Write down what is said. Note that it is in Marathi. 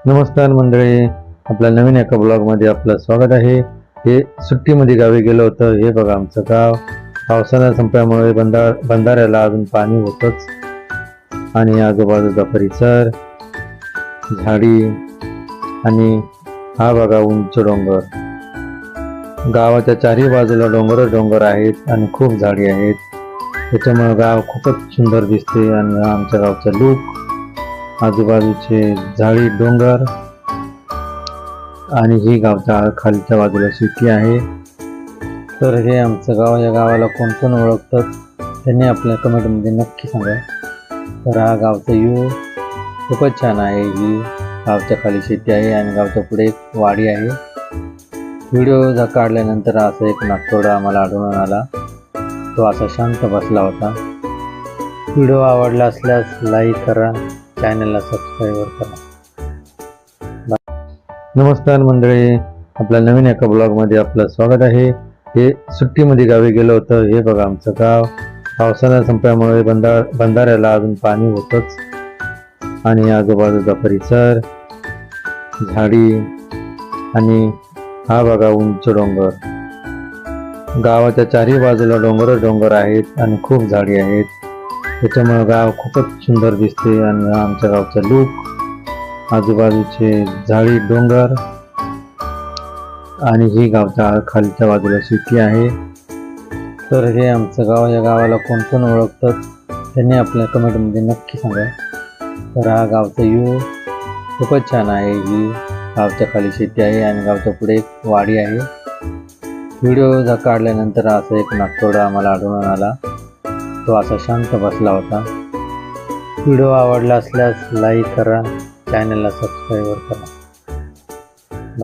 नमस्कार मंडळी, आपल्या नवीन एका ब्लॉगमध्ये आपलं स्वागत आहे। हे सुट्टीमध्ये गावी गेलो होतो। हे बघा आमचं गाव पावसाळा संपल्यामुळे बंधाऱ्याला अजून पाणी होतच आणि आजूबाजूचा परिसर झाडी आणि हा बघा उंच डोंगर। गावाच्या चारही बाजूला डोंगर आहेत आणि खूप झाडी आहेत, त्याच्यामुळे गाव खूपच सुंदर दिसते। आणि आमच्या गावचा लूक, आजूबाजूचे झाडी डोंगर आणि ही गावच्या खालच्या बाजूला शेती आहे। तर हे आमचं गाव, या गावाला कोण कोण ओळखतात त्यांनी आपल्या कमेंटमध्ये नक्की सांगा। तर हा गावचा व्ह्यू खूपच छान आहे। ही गावच्या खाली शेती आहे आणि गावच्या पुढे एक वाडी आहे। व्हिडिओ काढल्यानंतर असं एक नागतोडा आम्हाला आढळून आला, तो असा शांत बसला होता। व्हिडिओ आवडला असल्यास लाईक करा, चॅनलला सबस्क्राईब करा। नमस्कार मंडळी, आपल्या नवीन एका ब्लॉगमध्ये आपलं स्वागत आहे। हे सुट्टीमध्ये गावी गेलो होतो। हे बघा आमचं गाव पावसाळा संपल्यामुळे बंधाऱ्याला अजून पाणी होतच आणि आजूबाजूचा परिसर झाडी आणि हा बघा उंच डोंगर। गावाच्या चारही बाजूला डोंगर आहेत आणि खूप झाडी आहेत, त्याच्यामुळे गाव खूपच सुंदर दिसते। आणि आमच्या गावचा लूक, आजूबाजूचे झाडी डोंगर आणि ही गावच्या खालच्या बाजूला शेती आहे। तर हे आमचं गाव, या गावाला कोण कोण ओळखतात त्यांनी आपल्या कमेंटमध्ये नक्की सांगा। तर हा गावचा व्ह्यू खूपच छान आहे। ही गावच्या खाली शेती आहे आणि गावच्या पुढे एक वाडी आहे। व्हिडिओ काढल्यानंतर असं एक नागतोडा आम्हाला आढळून आला, तो असा शांत बसला होता। व्हिडिओ आवडला असल्यास लाईक करा, चॅनलला सबस्क्राईब करा।